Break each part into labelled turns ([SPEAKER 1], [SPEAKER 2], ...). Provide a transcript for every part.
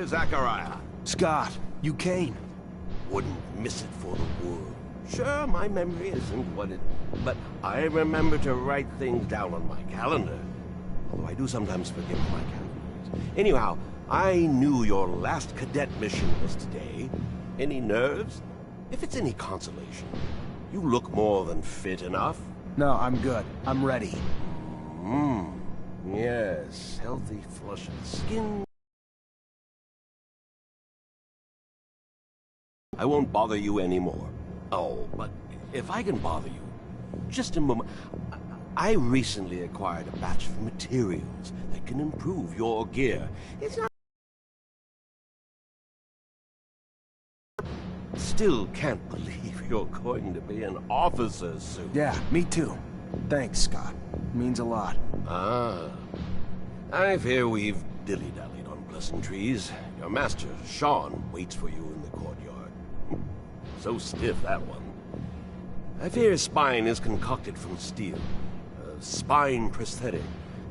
[SPEAKER 1] Zachariah?
[SPEAKER 2] Scott, you came.
[SPEAKER 1] Wouldn't miss it for the world. Sure, my memory isn't what it... But I remember to write things down on my calendar. Although I do sometimes forget my calendars. Anyhow, I knew your last cadet mission was today. Any nerves? If it's any consolation, you look more than fit enough.
[SPEAKER 2] No, I'm good. I'm ready.
[SPEAKER 1] Yes, healthy flush of skin. I won't bother you anymore. Oh, but if I can bother you, just a moment. I recently acquired a batch of materials that can improve your gear. It's not... Still can't believe you're going to be an officer soon.
[SPEAKER 2] Yeah, me too. Thanks, Scott. Means a lot.
[SPEAKER 1] Ah. I fear we've dilly-dallied on pleasantries. Your master, Sean, waits for you in the courtyard. So stiff, that one. I fear his spine is concocted from steel. A spine prosthetic.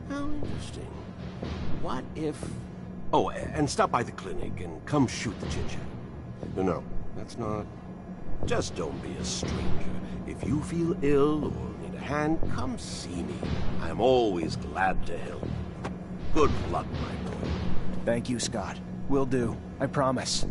[SPEAKER 1] How interesting. What if... Oh, and stop by the clinic and come shoot the chit-chat. No, that's not... Just don't be a stranger. If you feel ill or need a hand, come see me. I'm always glad to help. Good luck, my boy.
[SPEAKER 2] Thank you, Scott. Will do. I promise.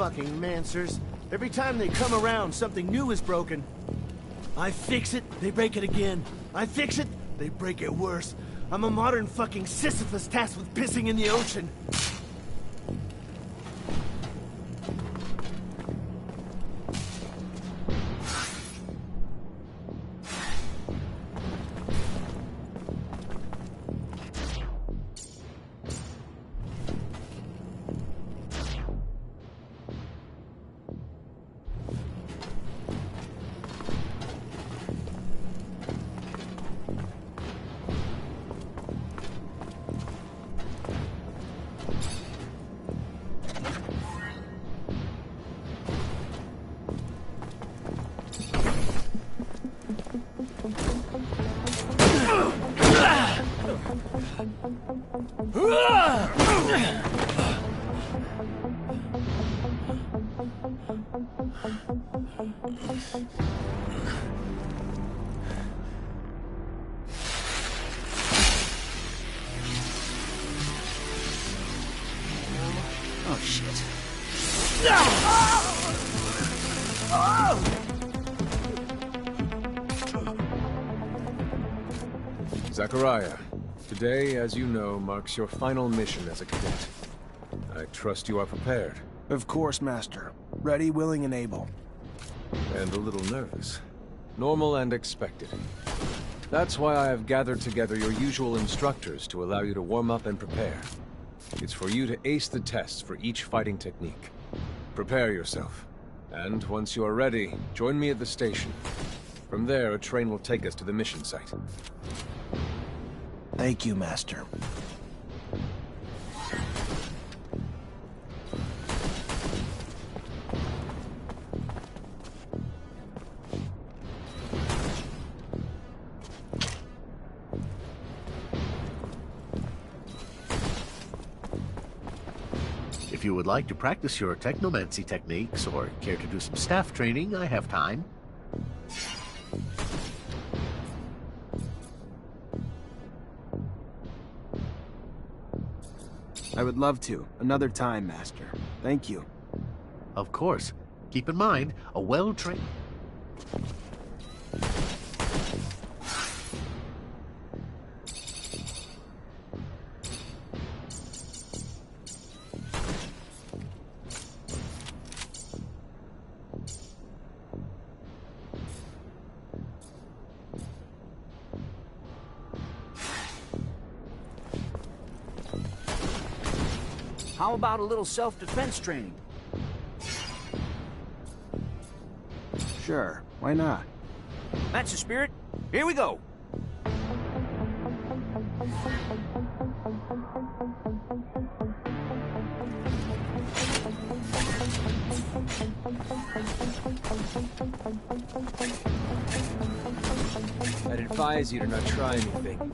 [SPEAKER 3] fucking Mancers. Every time they come around, something new is broken. I fix it, they break it again. I fix it, they break it worse. I'm a modern fucking Sisyphus tasked with pissing in the ocean.
[SPEAKER 2] Oh, shit.
[SPEAKER 4] Zachariah, today, as you know, marks your final mission as a cadet. I trust you are prepared.
[SPEAKER 2] Of course, Master. Ready, willing, and able.
[SPEAKER 4] And a little nervous. Normal and expected. That's why I have gathered together your usual instructors to allow you to warm up and prepare. It's for you to ace the tests for each fighting technique. Prepare yourself. And once you are ready, join me at the station. From there, a train will take us to the mission site.
[SPEAKER 2] Thank you, Master.
[SPEAKER 5] If you would like to practice your Technomancy techniques or care to do some staff training, I have time.
[SPEAKER 2] I would love to. Another time, Master. Thank you.
[SPEAKER 5] Of course. Keep in mind, a well-trained...
[SPEAKER 6] How about a little self-defense training?
[SPEAKER 2] Sure, why not?
[SPEAKER 6] That's the spirit. Here we go.
[SPEAKER 4] I'd advise you to not try anything.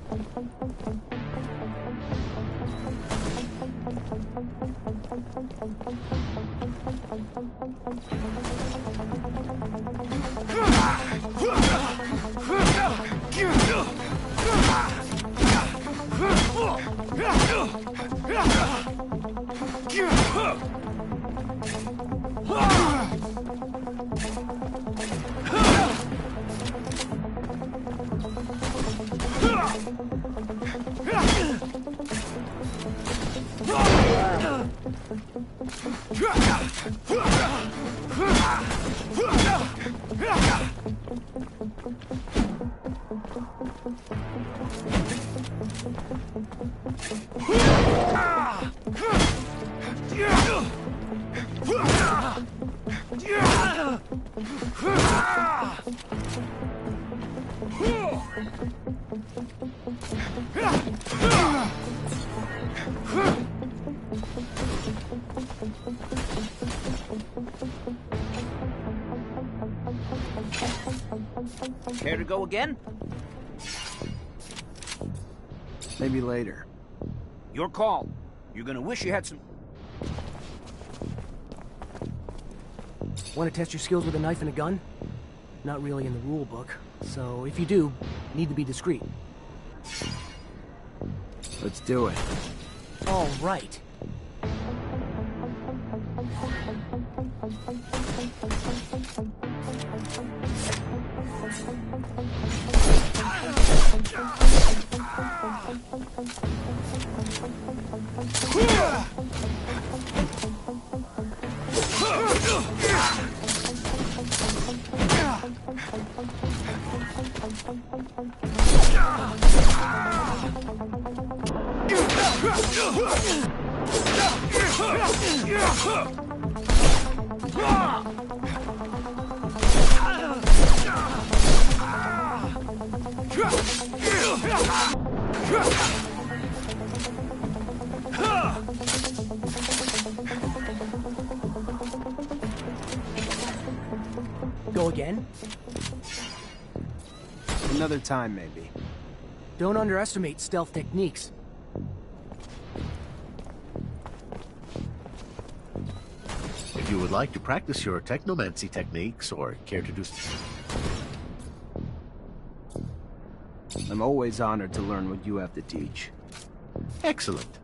[SPEAKER 6] Care to go again?
[SPEAKER 2] Maybe later.
[SPEAKER 6] Your call. You're gonna wish you had some...
[SPEAKER 7] Want to test your skills with a knife and a gun? Not really in the rule book, so if you do, need to be discreet.
[SPEAKER 2] Let's do it.
[SPEAKER 7] All right. Go again?
[SPEAKER 2] Another time, maybe.
[SPEAKER 7] Don't underestimate stealth techniques.
[SPEAKER 5] If you would like to practice your technomancy techniques or care to do...
[SPEAKER 2] I'm always honored to learn what you have to teach.
[SPEAKER 5] Excellent.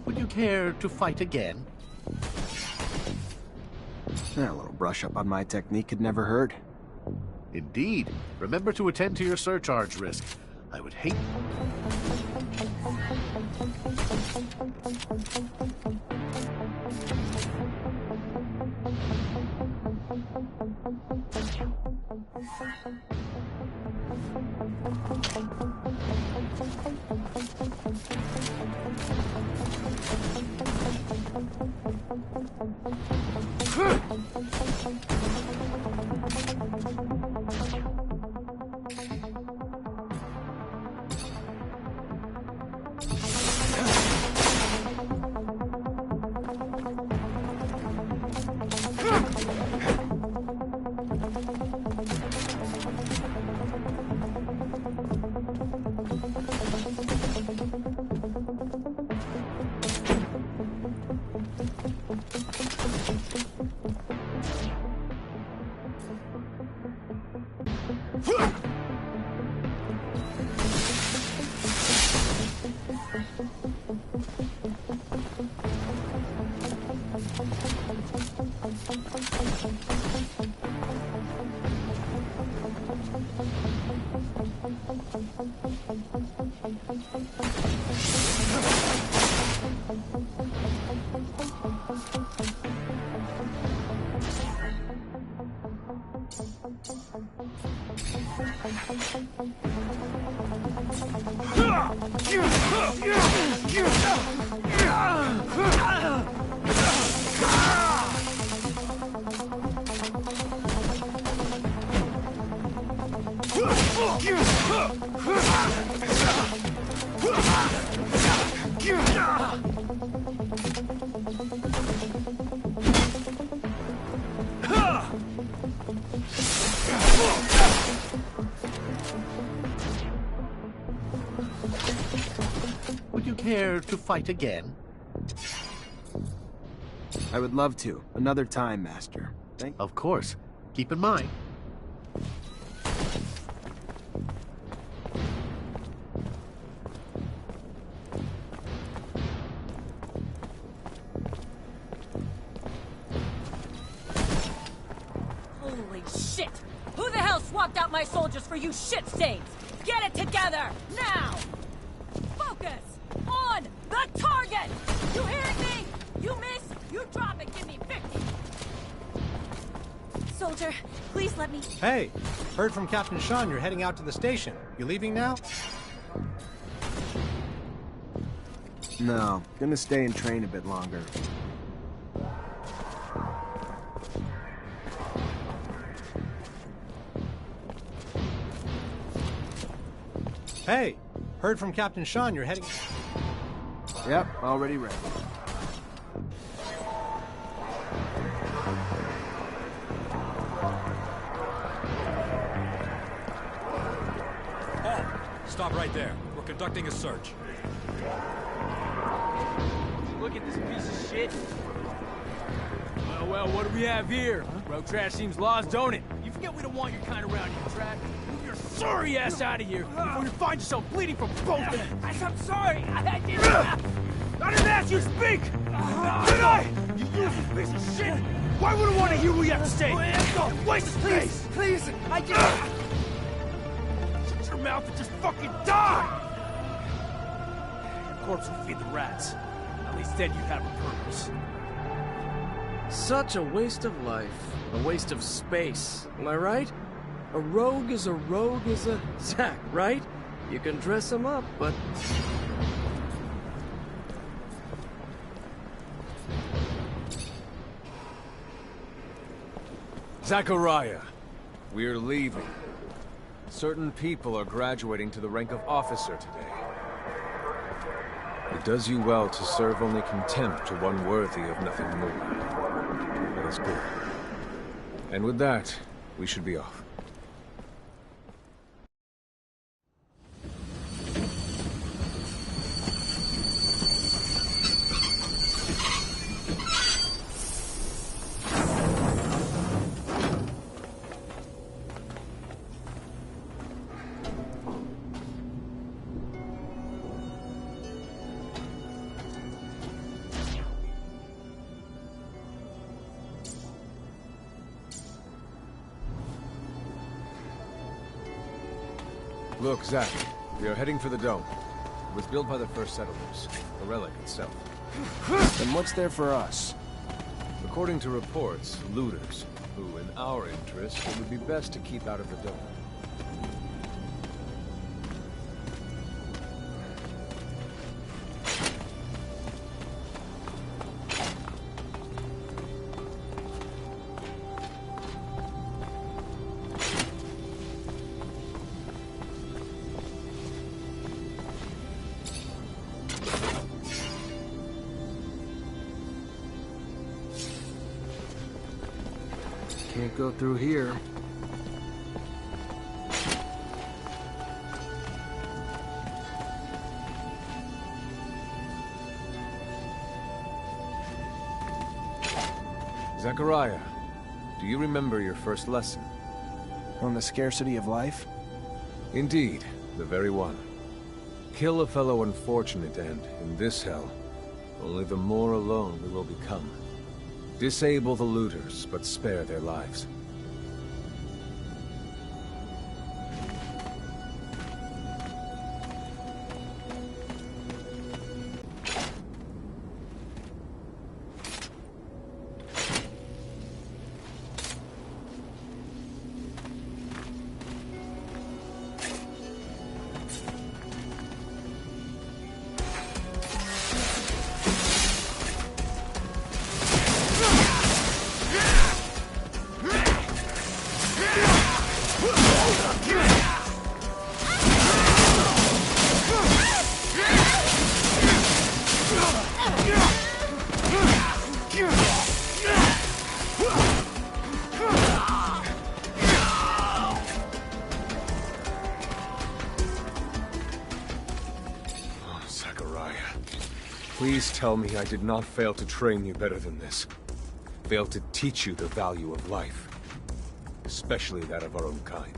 [SPEAKER 5] Would you care to fight again?
[SPEAKER 2] A little brush up on my technique could never hurt.
[SPEAKER 5] Indeed. Remember to attend to your surcharge risk. I would hate... Would you care to fight again?
[SPEAKER 2] I would love to. Another time, Master.
[SPEAKER 5] Of course. Keep in mind.
[SPEAKER 8] Holy shit! Who the hell swapped out my soldiers for you shit stains? Get it together! Now! Focus! On the target! You hearing me? You miss, you drop it, give me 50!
[SPEAKER 9] Soldier, please let me...
[SPEAKER 10] Hey, heard from Captain Sean you're heading out to the station. You leaving now?
[SPEAKER 2] No, gonna stay and train a bit longer.
[SPEAKER 10] Hey, heard from Captain Sean you're heading...
[SPEAKER 2] Yep, already ready.
[SPEAKER 9] Stop right there. We're conducting a search.
[SPEAKER 11] Look at this piece of shit. Well, what do we have here? Road trash seems lost, don't it? You forget we don't want your kind around here, Trav. Move your sorry ass out of here before you find yourself bleeding from both of them. I'm sorry. I didn't ask you to speak! Did I? You useless piece of shit! Why would I want to hear what you have to say? Waste of space!
[SPEAKER 3] Please, I just...
[SPEAKER 11] Shut your mouth and just fucking die! Your corpse will feed the rats. At least then you'd have a purpose.
[SPEAKER 12] Such a waste of life. A waste of space. Am I right? A rogue is a Zack, right? You can dress him up, but...
[SPEAKER 4] Zachariah, we're leaving. Certain people are graduating to the rank of officer today. It does you well to serve only contempt to one worthy of nothing more. That is good. And with that, we should be off. Look, Zach, we are heading for the dome. It was built by the first settlers, a relic itself.
[SPEAKER 2] Then what's there for us?
[SPEAKER 4] According to reports, looters, who in our interest, it would be best to keep out of the dome.
[SPEAKER 2] Can't go through here.
[SPEAKER 4] Zachariah, do you remember your first lesson?
[SPEAKER 2] On the scarcity of life?
[SPEAKER 4] Indeed, the very one. Kill a fellow unfortunate and, in this hell, only the more alone we will become. Disable the looters, but spare their lives. Please tell me I did not fail to train you better than this. Fail to teach you the value of life. Especially that of our own kind.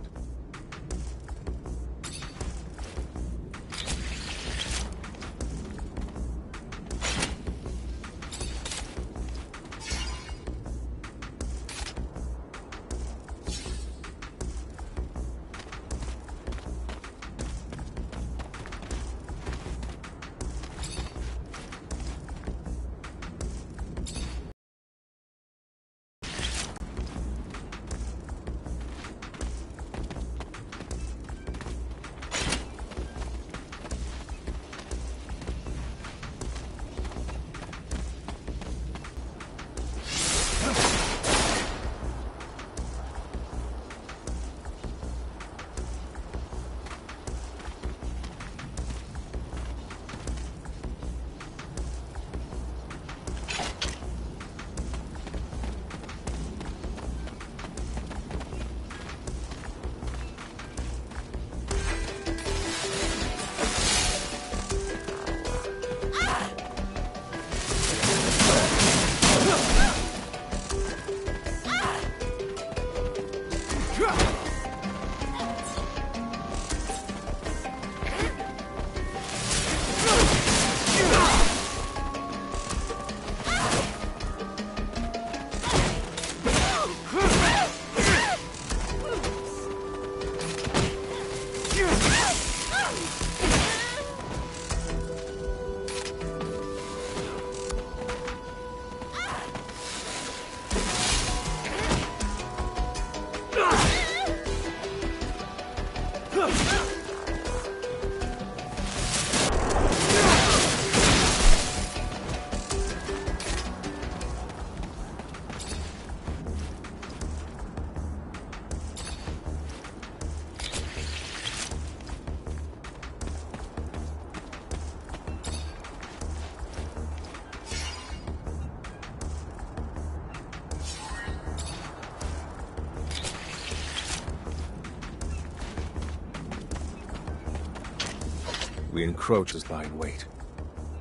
[SPEAKER 4] We encroach as lying wait.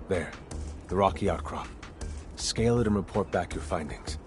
[SPEAKER 4] There, the rocky outcrop. Scale it and report back your findings.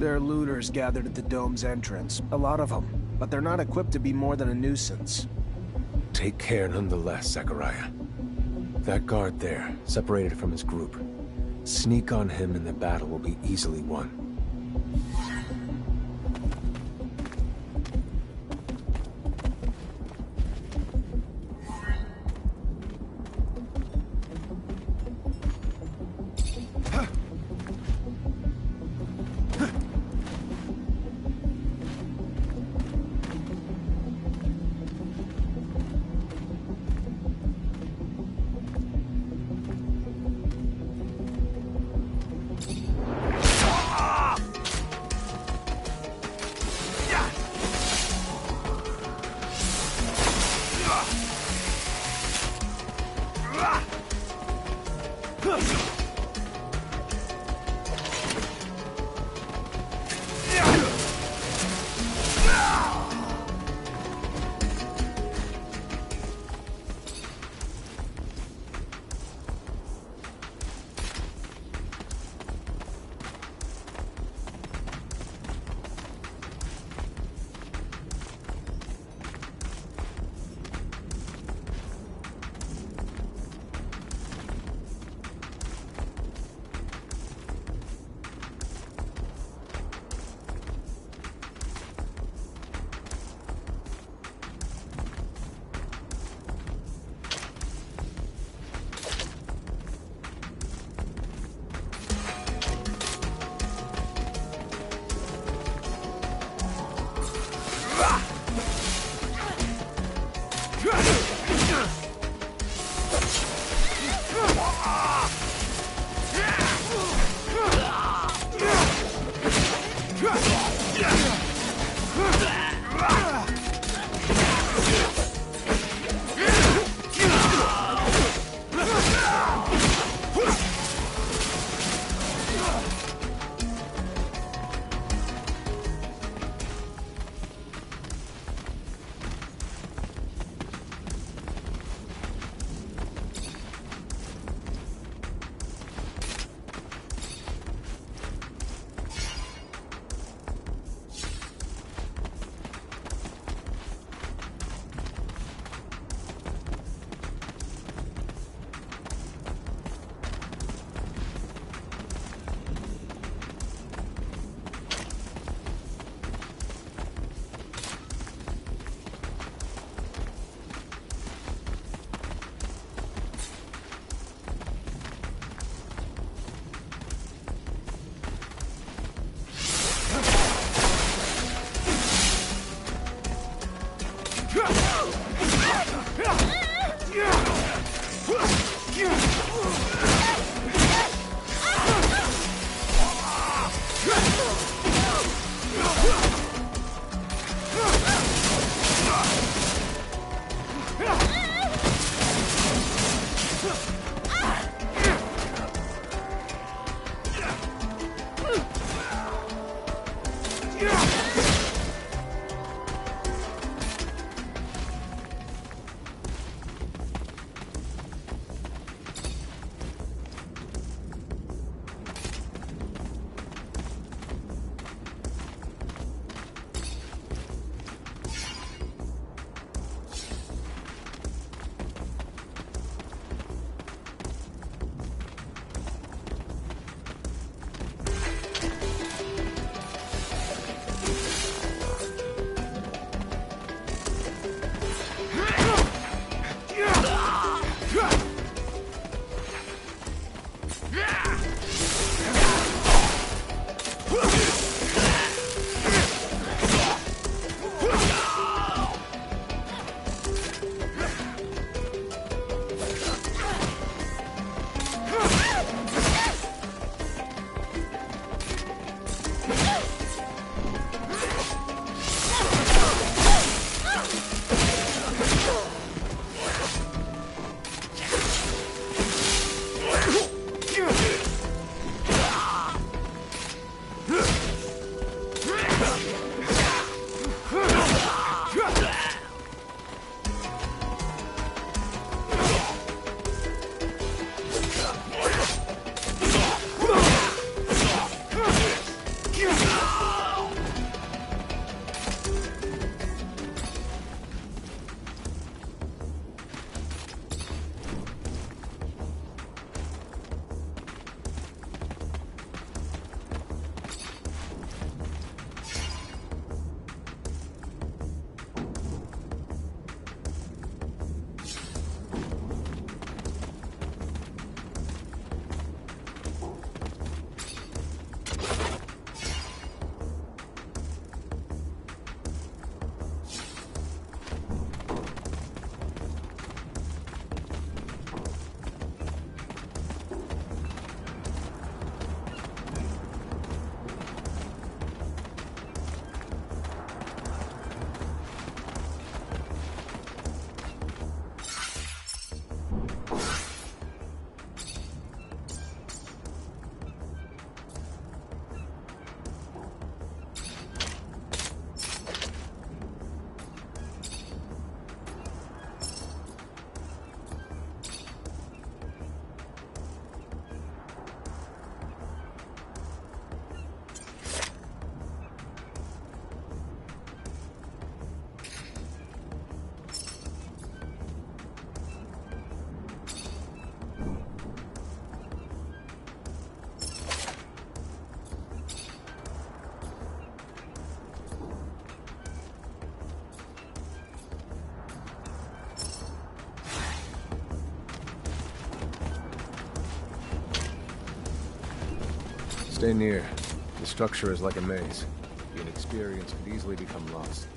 [SPEAKER 2] There are looters gathered at the dome's entrance. A lot of them. But they're not equipped to be more than a nuisance.
[SPEAKER 4] Take care nonetheless, Zachariah. That guard there, separated from his group. Sneak on him and the battle will be easily won. Stay near. The structure is like a maze. The inexperienced could easily become lost.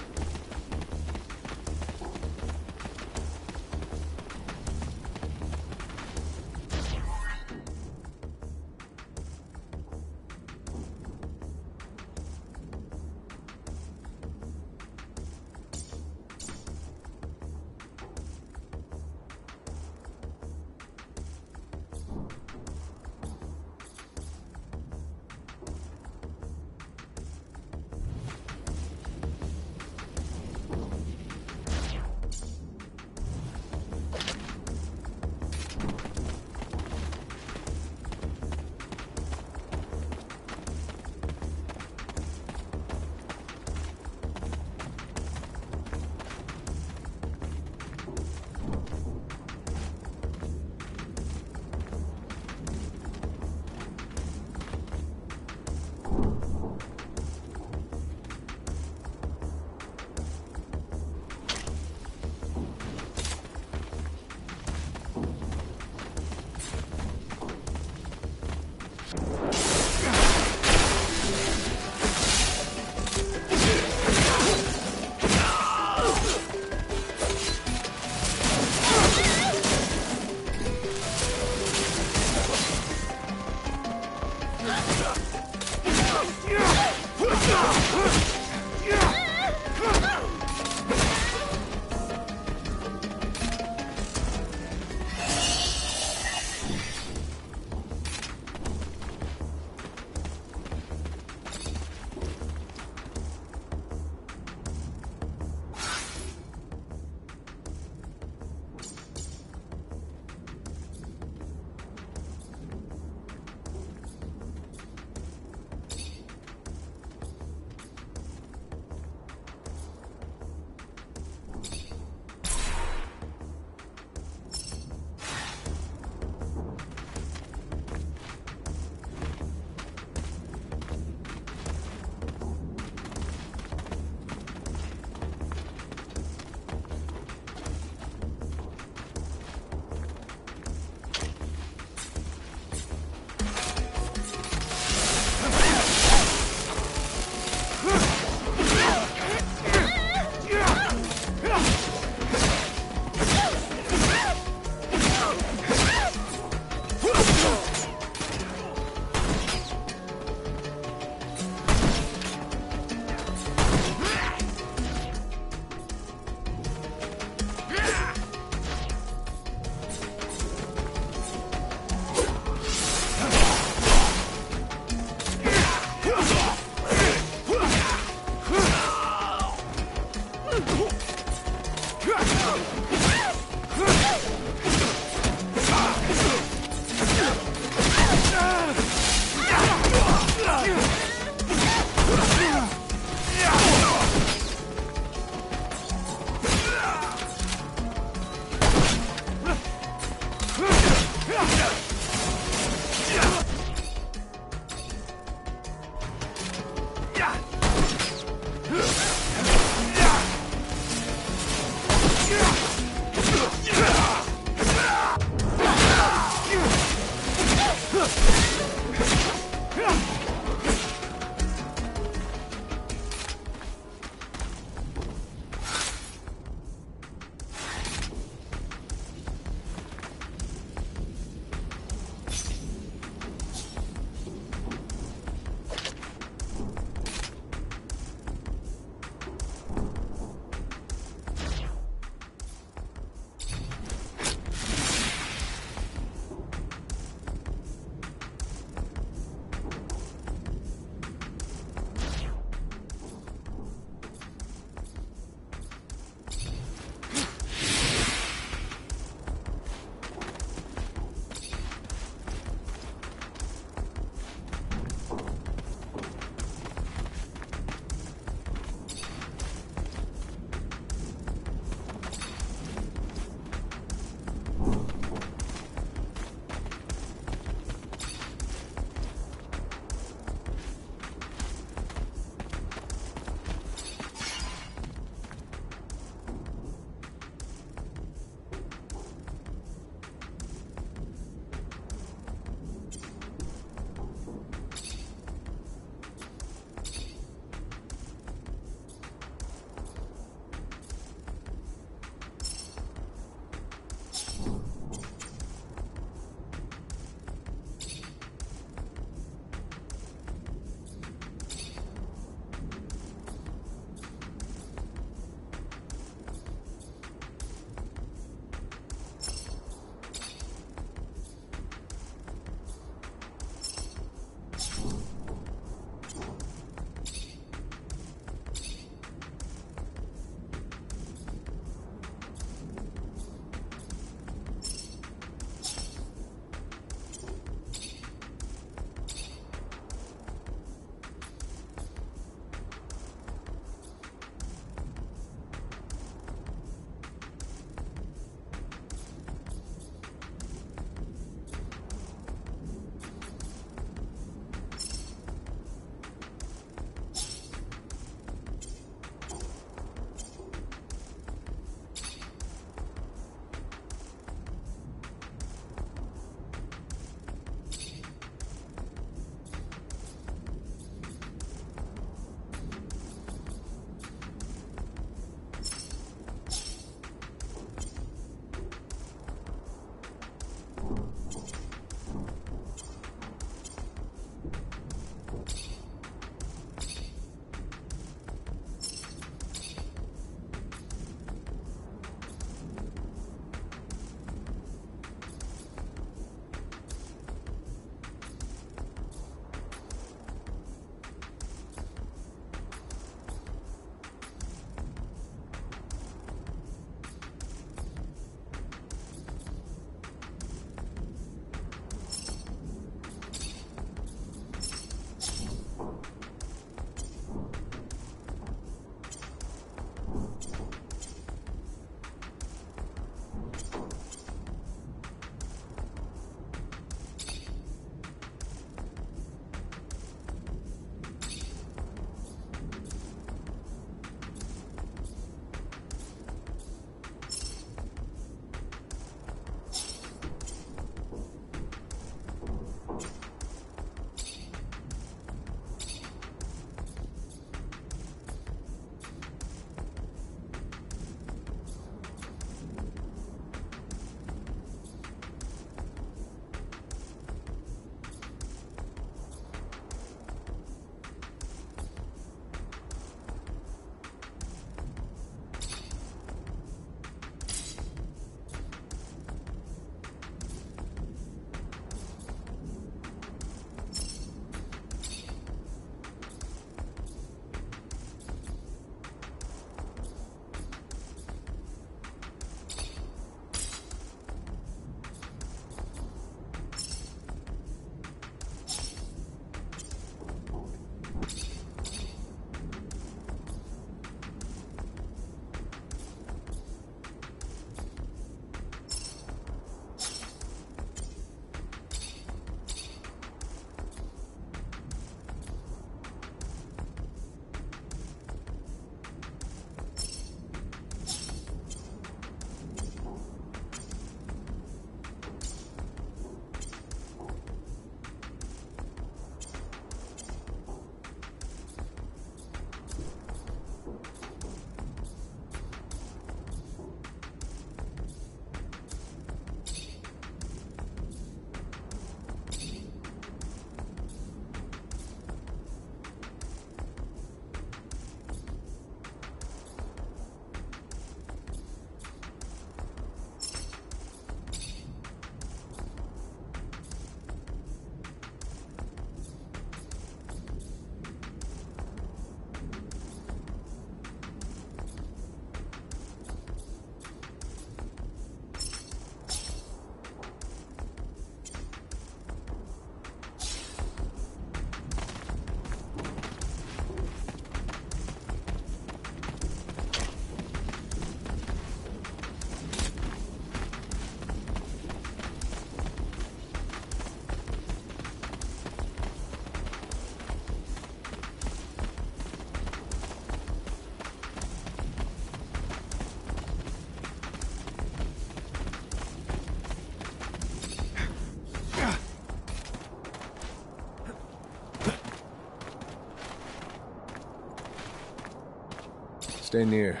[SPEAKER 4] Stay near.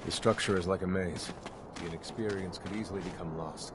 [SPEAKER 4] The structure is like a maze. The inexperience could easily become lost.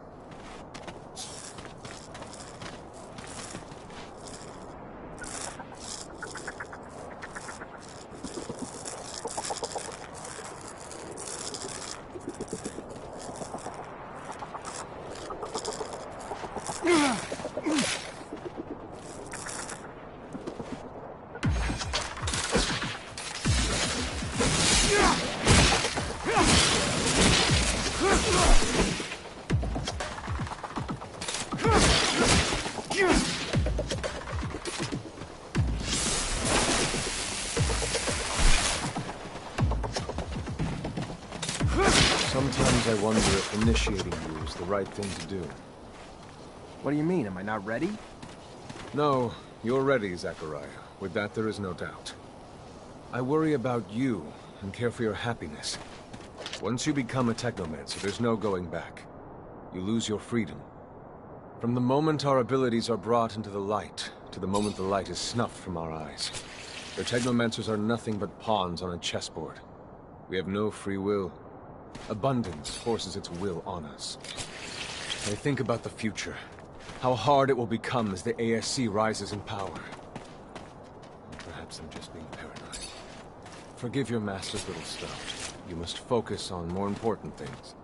[SPEAKER 4] Sometimes I wonder if initiating you is the right thing to do.
[SPEAKER 2] What do you mean? Am I not ready?
[SPEAKER 4] No, you're ready, Zachariah. With that, there is no doubt. I worry about you and care for your happiness. Once you become a Technomancer, there's no going back. You lose your freedom. From the moment our abilities are brought into the light, to the moment the light is snuffed from our eyes. The Technomancers are nothing but pawns on a chessboard. We have no free will. Abundance forces its will on us. I think about the future. How hard it will become as the ASC rises in power. Perhaps I'm just being paranoid. Forgive your master's little stuff. You must focus on more important things.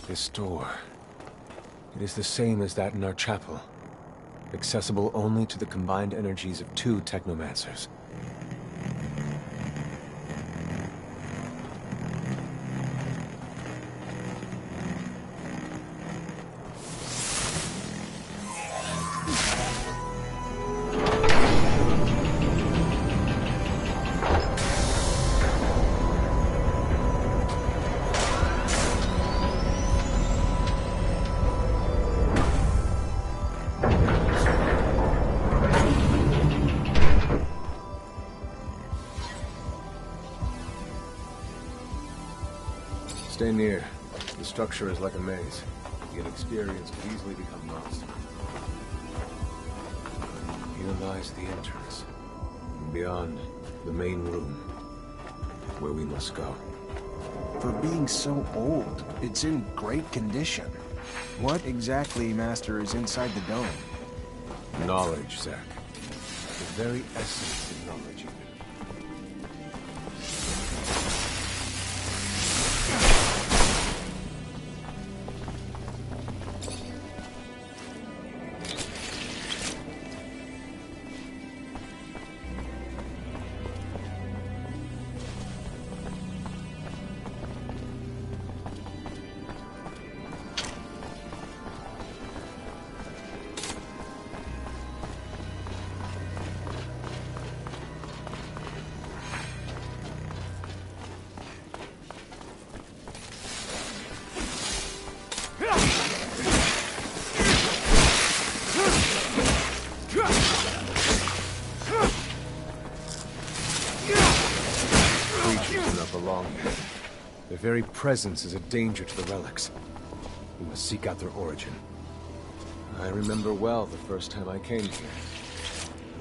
[SPEAKER 4] This door. It is the same as that in our chapel. Accessible only to the combined energies of 2 Technomancers. Stay near. The structure is like a maze. The inexperienced could easily become lost. Here lies the entrance. And beyond, the main room. Where we must go.
[SPEAKER 2] For being so old, it's in great condition. What exactly, Master, is inside the dome?
[SPEAKER 4] Knowledge, Zach. The very essence of knowledge. Their very presence is a danger to the relics. We must seek out their origin. I remember well the first time I came here.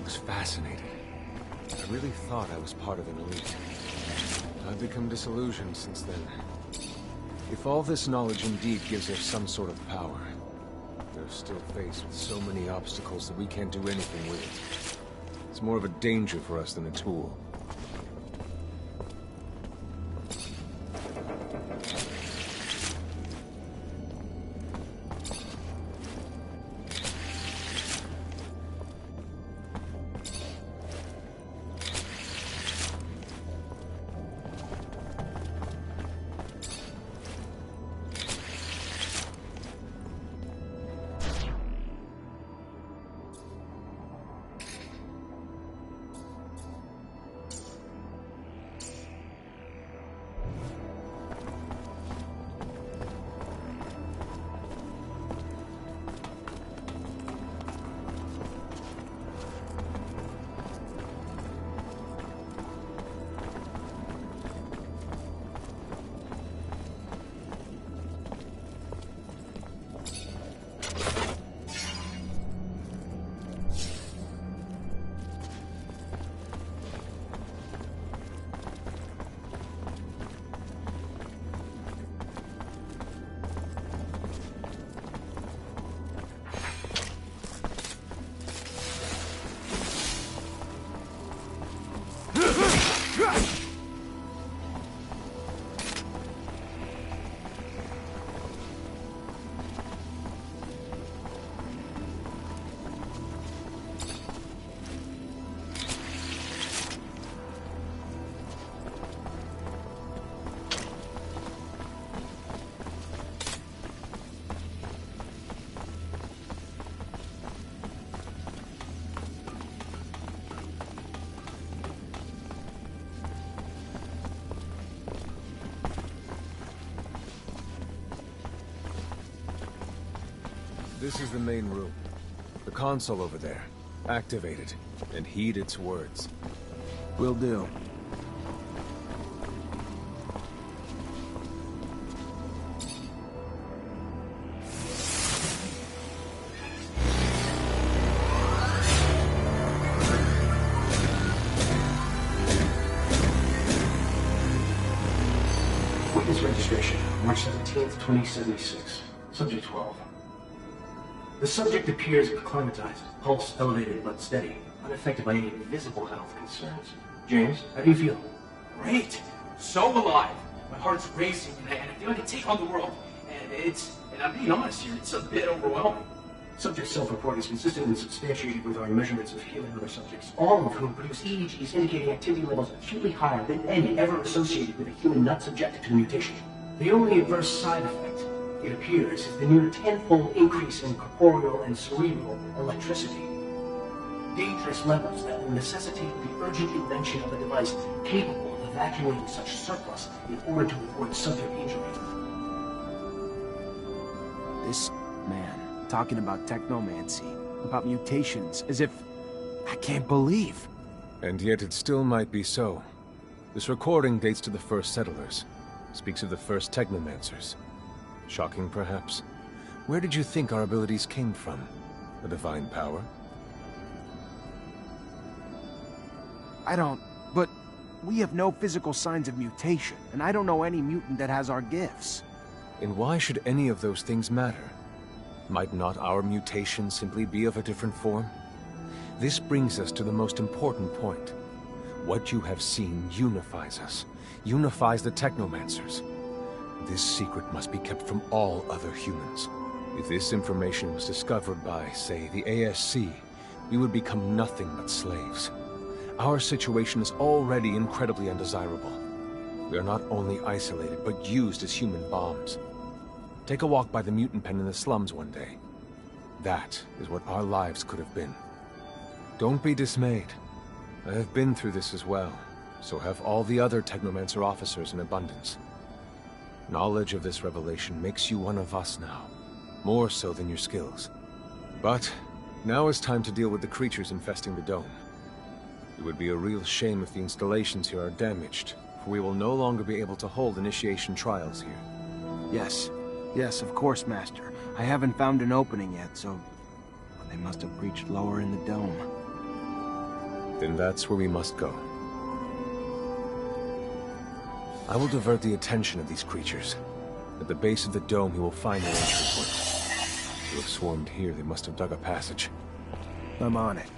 [SPEAKER 4] I was fascinated. I really thought I was part of an elite. I've become disillusioned since then. If all this knowledge indeed gives us some sort of power, they're still faced with so many obstacles that we can't do anything with it. It's more of a danger for us than a tool. This is the main room. The console over there. Activate it, and heed its words.
[SPEAKER 2] Will do.
[SPEAKER 13] Witness registration, March 17th, 2076. Subject 12. The subject appears acclimatized, pulse elevated but steady, unaffected by any visible health concerns. James, how do you feel?
[SPEAKER 14] Great! So alive! My heart's racing, and I feel like I can take on the world. And I'm being honest here, it's a bit overwhelming.
[SPEAKER 13] Subject self-report is consistent and substantiated with our measurements of healing other subjects, all of whom produce EEGs indicating activity levels acutely higher than any ever associated with a human not subjected to the mutation. The only adverse side effect, it appears, is the near tenfold increase in corporeal and cerebral electricity. Dangerous levels that will necessitate the urgent invention of a device capable of evacuating such surplus in order to avoid subject injury.
[SPEAKER 2] This man, talking about technomancy, about mutations, as if... I can't believe.
[SPEAKER 4] And yet it still might be so. This recording dates to the first settlers. Speaks of the first Technomancers. Shocking, perhaps? Where did you think our abilities came from? A divine power?
[SPEAKER 2] I don't... But we have no physical signs of mutation, and I don't know any mutant that has our gifts.
[SPEAKER 4] And why should any of those things matter? Might not our mutation simply be of a different form? This brings us to the most important point. What you have seen unifies us, unifies the Technomancers. This secret must be kept from all other humans. If this information was discovered by, say, the ASC, we would become nothing but slaves. Our situation is already incredibly undesirable. We are not only isolated, but used as human bombs. Take a walk by the mutant pen in the slums one day. That is what our lives could have been. Don't be dismayed. I have been through this as well, so have all the other Technomancer officers in abundance. Knowledge of this revelation makes you one of us now, more so than your skills. But now is time to deal with the creatures infesting the dome. It would be a real shame if the installations here are damaged, for we will no longer be able to hold initiation trials here.
[SPEAKER 2] Yes. Yes, of course, Master. I haven't found an opening yet, so... They must have breached lower in the dome.
[SPEAKER 4] Then that's where we must go. I will divert the attention of these creatures. At the base of the dome, you will find an entry point. If you have swarmed here, they must have dug a passage.
[SPEAKER 2] I'm on it.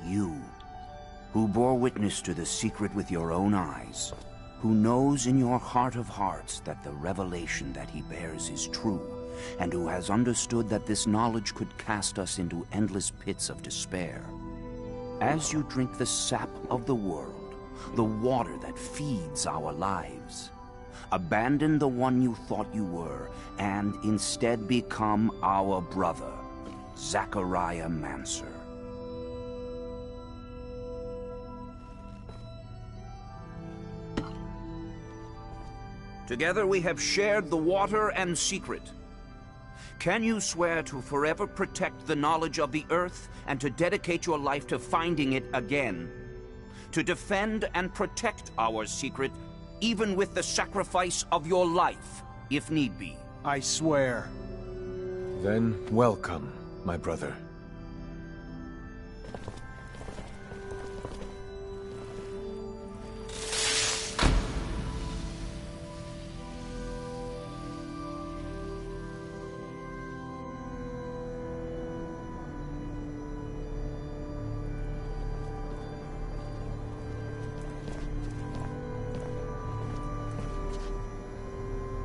[SPEAKER 6] You, who bore witness to the secret with your own eyes, who knows in your heart of hearts that the revelation that he bears is true, and who has understood that this knowledge could cast us into endless pits of despair. As you drink the sap of the world, the water that feeds our lives, abandon the one you thought you were, and instead become our brother, Zachariah Mancer. Together we have shared the water and secret. Can you swear to forever protect the knowledge of the earth and to dedicate your life to finding it again? To defend and protect our secret, even with the sacrifice of your life, if need be?
[SPEAKER 2] I swear.
[SPEAKER 4] Then welcome, my brother.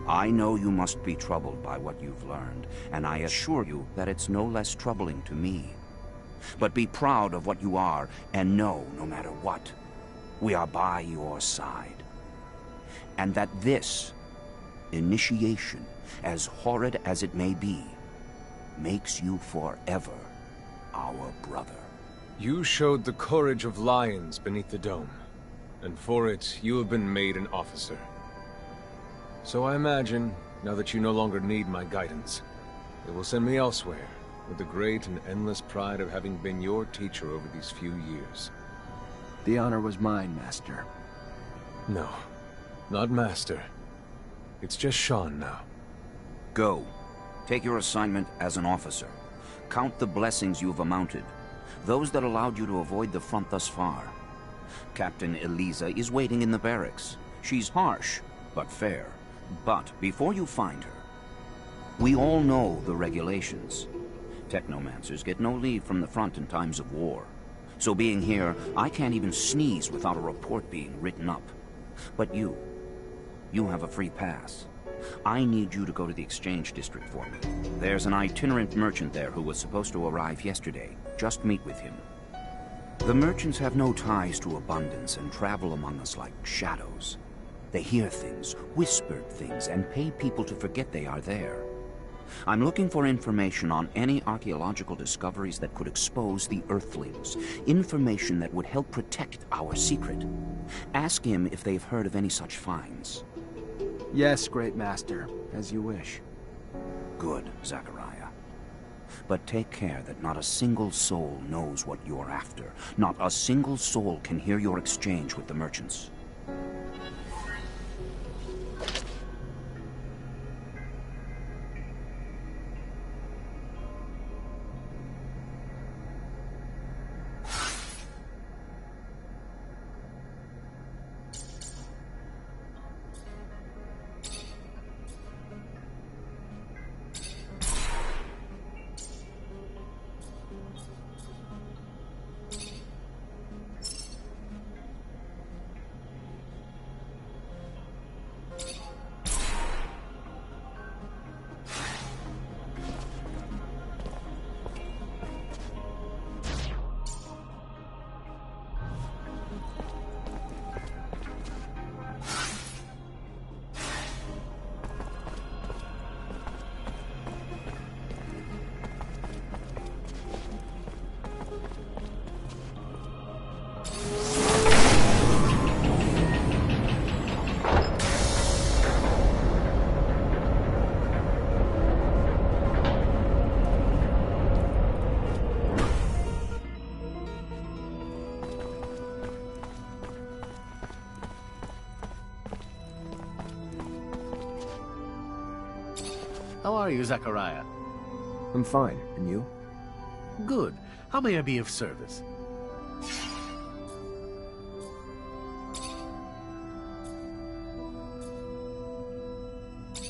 [SPEAKER 6] I know you must be troubled by what you've learned, and I assure you that it's no less troubling to me. But be proud of what you are, and know, no matter what, we are by your side. And that this initiation, as horrid as it may be, makes you forever our brother.
[SPEAKER 4] You showed the courage of lions beneath the dome, and for it, you have been made an officer. So I imagine, now that you no longer need my guidance, it will send me elsewhere, with the great and endless pride of having been your teacher over these few years.
[SPEAKER 2] The honor was mine, Master.
[SPEAKER 4] No, not Master. It's just Sean now.
[SPEAKER 6] Go. Take your assignment as an officer. Count the blessings you've amounted, those that allowed you to avoid the front thus far. Captain Eliza is waiting in the barracks. She's harsh, but fair. But before you find her, we all know the regulations. Technomancers get no leave from the front in times of war. So being here, I can't even sneeze without a report being written up. But you have a free pass. I need you to go to the exchange district for me. There's an itinerant merchant there who was supposed to arrive yesterday. Just meet with him. The merchants have no ties to abundance and travel among us like shadows. They hear things, whispered things, and pay people to forget they are there. I'm looking for information on any archaeological discoveries that could expose the Earthlings. Information that would help protect our secret. Ask him if they've heard of any such finds.
[SPEAKER 2] Yes, Great Master, as you wish.
[SPEAKER 6] Good, Zachariah. But take care that not a single soul knows what you're after. Not a single soul can hear your exchange with the merchants.
[SPEAKER 5] How are you, Zachariah?
[SPEAKER 2] I'm fine. And you?
[SPEAKER 5] Good. How may I be of service?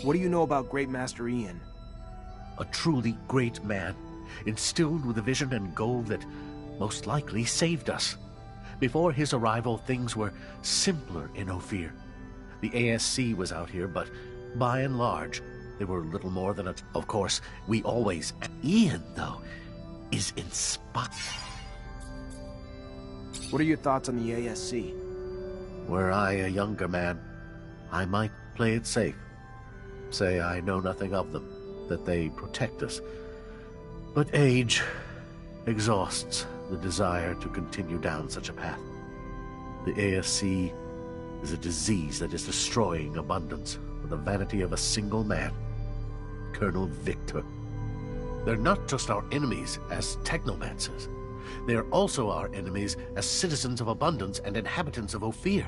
[SPEAKER 2] What do you know about Great Master Ian?
[SPEAKER 5] A truly great man, instilled with a vision and goal that most likely saved us. Before his arrival, things were simpler in Ophir. The ASC was out here, but by and large, they were little more than a... Of course, we always... Ian, though, is inspired.
[SPEAKER 2] What are your thoughts on the ASC?
[SPEAKER 5] Were I a younger man, I might play it safe. Say I know nothing of them, that they protect us. But age exhausts the desire to continue down such a path. The ASC is a disease that is destroying abundance with the vanity of a single man, Colonel Victor. They're not just our enemies as Technomancers. They are also our enemies as citizens of abundance and inhabitants of Ophir.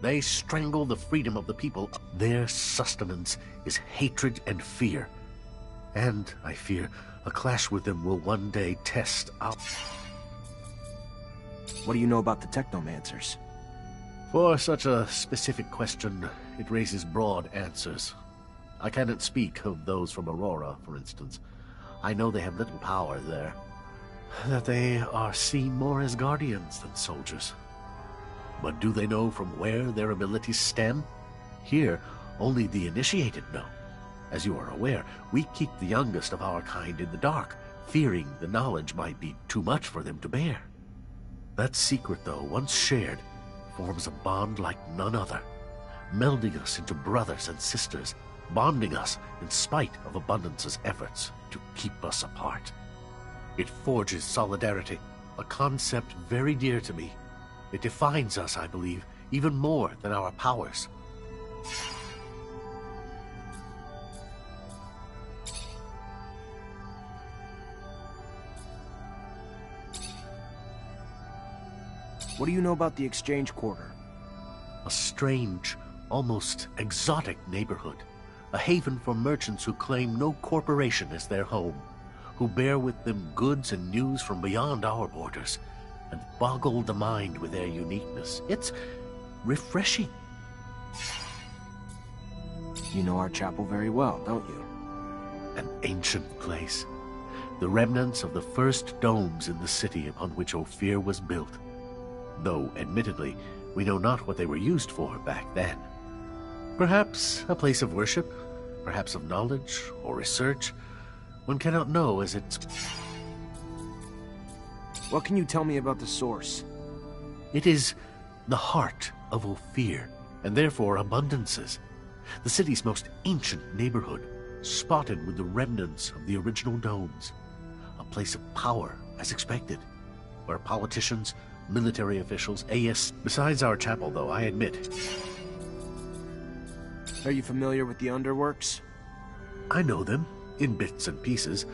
[SPEAKER 5] They strangle the freedom of the people. Their sustenance is hatred and fear. And, I fear, a clash with them will one day test our...
[SPEAKER 2] What do you know about the Technomancers?
[SPEAKER 5] For such a specific question, it raises broad answers. I cannot speak of those from Aurora, for instance. I know they have little power there. That they are seen more as guardians than soldiers. But do they know from where their abilities stem? Here, only the initiated know. As you are aware, we keep the youngest of our kind in the dark, fearing the knowledge might be too much for them to bear. That secret, though, once shared, forms a bond like none other, melding us into brothers and sisters, bonding us in spite of Abundance's efforts to keep us apart. It forges solidarity, a concept very dear to me. It defines us, I believe, even more than our powers.
[SPEAKER 2] What do you know about the Exchange Quarter?
[SPEAKER 5] A strange, almost exotic neighborhood. A haven for merchants who claim no corporation as their home, who bear with them goods and news from beyond our borders, and boggle the mind with their uniqueness. It's refreshing.
[SPEAKER 2] You know our chapel very well, don't you?
[SPEAKER 5] An ancient place. The remnants of the first domes in the city upon which Ophir was built. Though, admittedly, we know not what they were used for back then. Perhaps a place of worship, perhaps of knowledge or research. One cannot know as it's...
[SPEAKER 2] What can you tell me about the source?
[SPEAKER 5] It is the heart of Ophir, and therefore Abundance's. The city's most ancient neighborhood, spotted with the remnants of the original domes. A place of power, as expected, where politicians, military officials, Besides our chapel, though, I admit.
[SPEAKER 2] Are you familiar with the underworks?
[SPEAKER 5] I know them, in bits and pieces.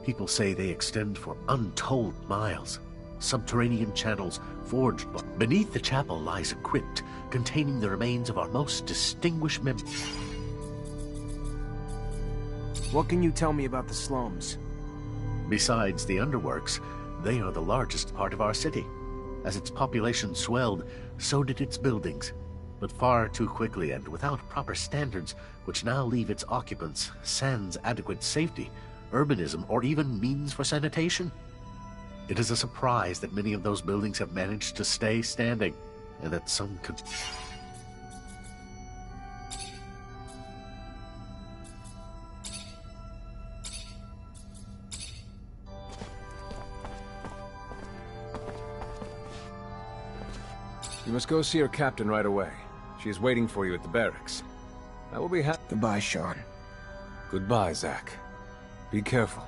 [SPEAKER 5] People say they extend for untold miles. Subterranean channels forged beneath the chapel lies a crypt containing the remains of our most distinguished members.
[SPEAKER 2] What can you tell me about the slums?
[SPEAKER 5] Besides the underworks, they are the largest part of our city. As its population swelled, so did its buildings, but far too quickly and without proper standards, which now leave its occupants sans adequate safety, urbanism, or even means for sanitation. It is a surprise that many of those buildings have managed to stay standing, and that some could...
[SPEAKER 4] You must go see her captain right away. She is waiting for you at the barracks. I will be happy.
[SPEAKER 2] Goodbye, Sean.
[SPEAKER 4] Goodbye, Zach. Be careful.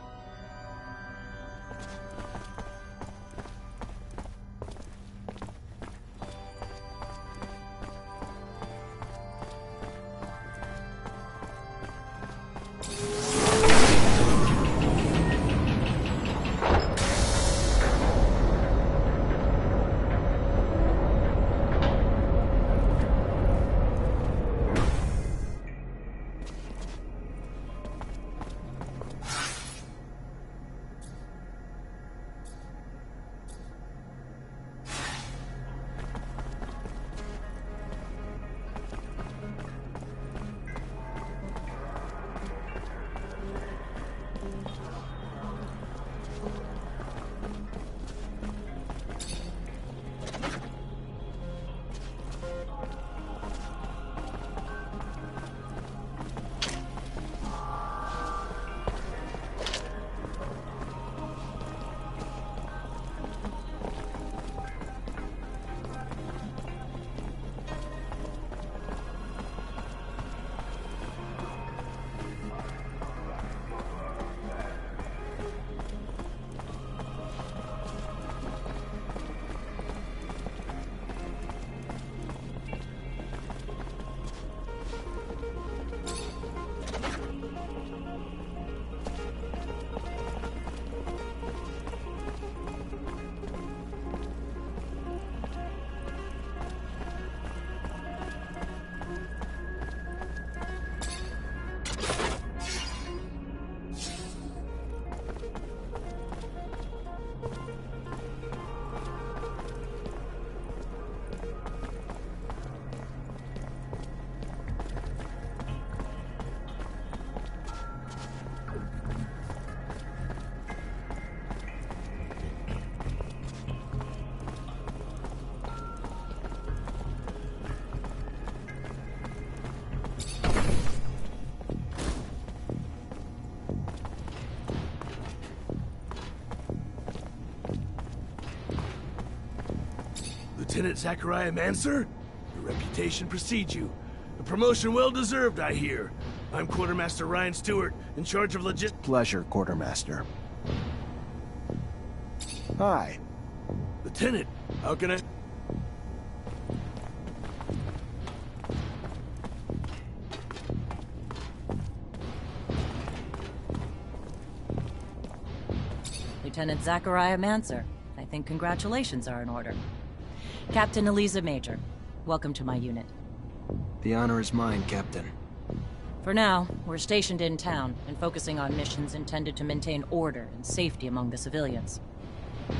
[SPEAKER 3] Lieutenant Zachariah Mancer? Your reputation precedes you. A promotion well-deserved, I hear. I'm Quartermaster Ryan Stewart, in charge of
[SPEAKER 2] Pleasure, Quartermaster. Hi.
[SPEAKER 3] Lieutenant, how can I...
[SPEAKER 8] Lieutenant Zachariah Mancer. I think congratulations are in order. Captain Eliza Major, welcome to my unit.
[SPEAKER 2] The honor is mine, Captain.
[SPEAKER 8] For now, we're stationed in town and focusing on missions intended to maintain order and safety among the civilians.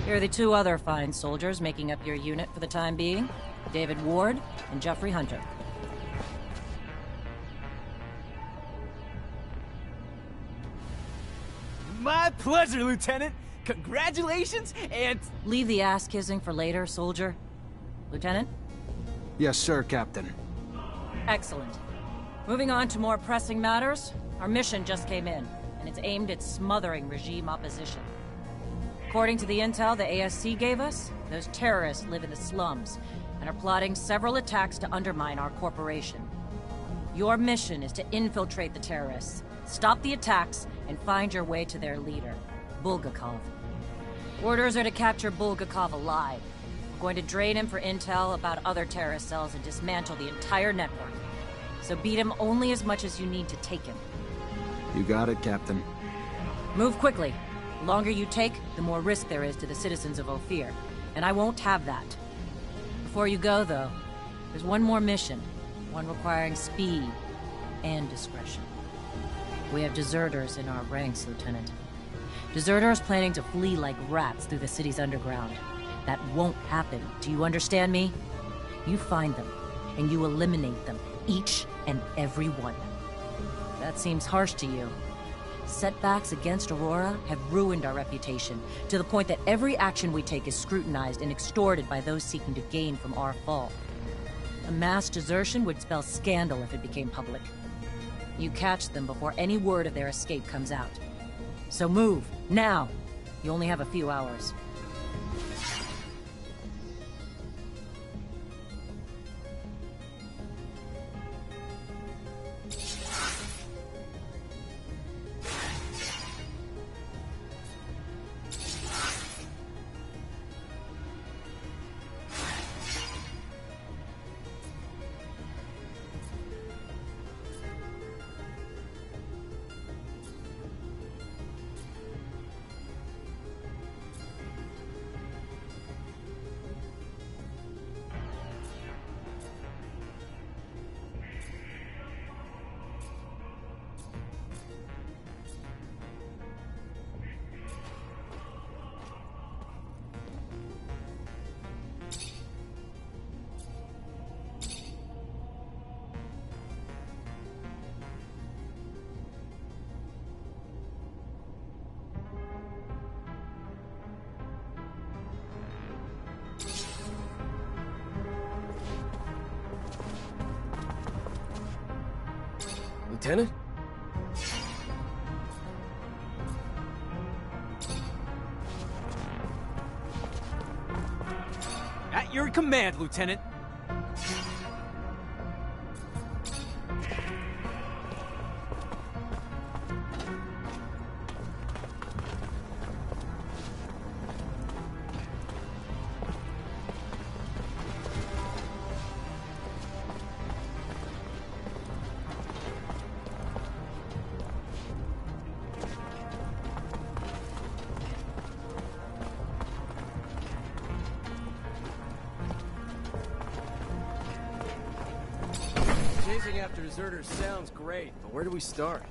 [SPEAKER 8] Here are the two other fine soldiers making up your unit for the time being, David Ward and Jeffrey Hunter.
[SPEAKER 11] My pleasure, Lieutenant! Congratulations, and...
[SPEAKER 8] Leave the ass-kissing for later, soldier. Lieutenant?
[SPEAKER 2] Yes, sir, Captain.
[SPEAKER 8] Excellent. Moving on to more pressing matters, our mission just came in, and it's aimed at smothering regime opposition. According to the intel the ASC gave us, those terrorists live in the slums, and are plotting several attacks to undermine our corporation. Your mission is to infiltrate the terrorists, stop the attacks, and find your way to their leader, Bulgakov. Orders are to capture Bulgakov alive. We're going to drain him for intel about other terrorist cells and dismantle the entire network. So beat him only as much as you need to take him.
[SPEAKER 2] You got it, Captain.
[SPEAKER 8] Move quickly. The longer you take, the more risk there is to the citizens of Ophir. And I won't have that. Before you go, though, there's one more mission. One requiring speed and discretion. We have deserters in our ranks, Lieutenant. Deserters planning to flee like rats through the city's underground. That won't happen. Do you understand me? You find them, and you eliminate them. Each and every one. That seems harsh to you. Setbacks against Aurora have ruined our reputation, to the point that every action we take is scrutinized and extorted by those seeking to gain from our fall. A mass desertion would spell scandal if it became public. You catch them before any word of their escape comes out. So move, now! You only have a few hours.
[SPEAKER 12] Lieutenant?
[SPEAKER 11] At your command, Lieutenant.
[SPEAKER 12] Chasing after deserters sounds great, but where do we start?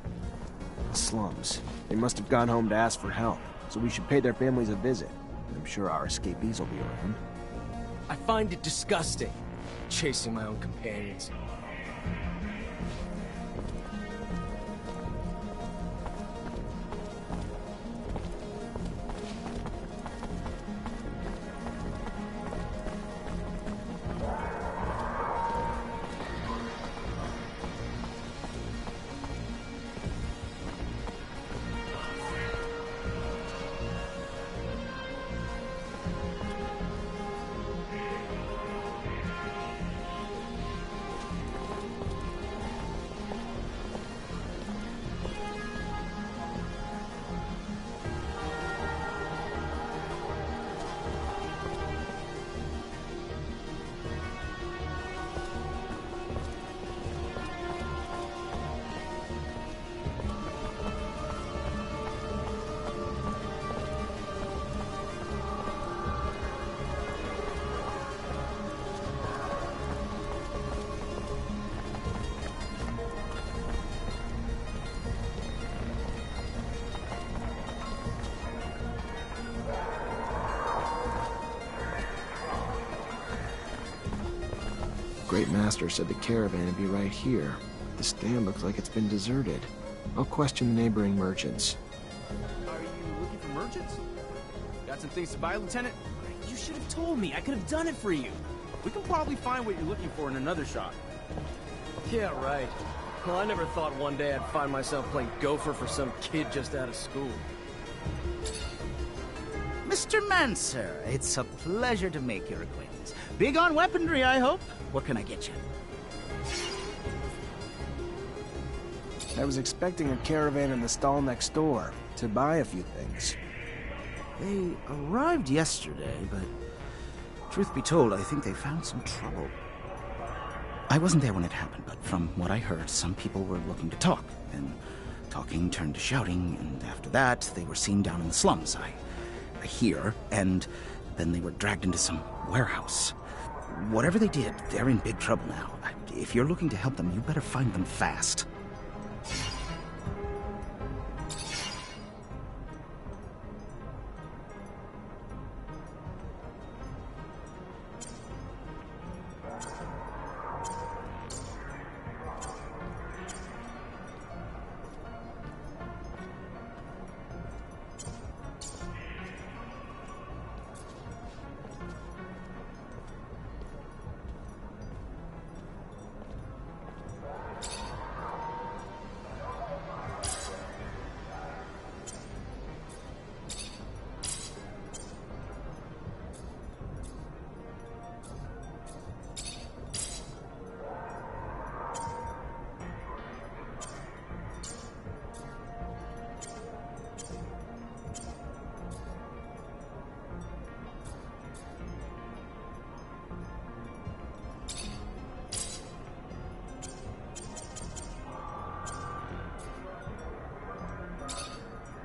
[SPEAKER 2] The slums. They must have gone home to ask for help, so we should pay their families a visit. I'm sure our escapees will be around.
[SPEAKER 12] I find it disgusting, chasing my own companions.
[SPEAKER 2] Great Master said the caravan would be right here. The stand looks like it's been deserted. I'll question the neighboring merchants.
[SPEAKER 11] Are you looking for merchants? Got some things to buy, Lieutenant? You should have told me. I could have done it for you. We can probably find what you're looking for in another shop.
[SPEAKER 12] Yeah, right. Well, I never thought one day I'd find myself playing gopher for some kid just out of school.
[SPEAKER 15] Mr. Mancer, it's a pleasure to make your acquaintance. Big on weaponry, I hope. What can I get you?
[SPEAKER 2] I was expecting a caravan in the stall next door to buy a few things.
[SPEAKER 15] They arrived yesterday, but truth be told, I think they found some trouble. I wasn't there when it happened, but from what I heard, some people were looking to talk, and talking turned to shouting, and after that, they were seen down in the slums. I hear, and then they were dragged into some warehouse. Whatever they did, they're in big trouble now. If you're looking to help them, you better find them fast.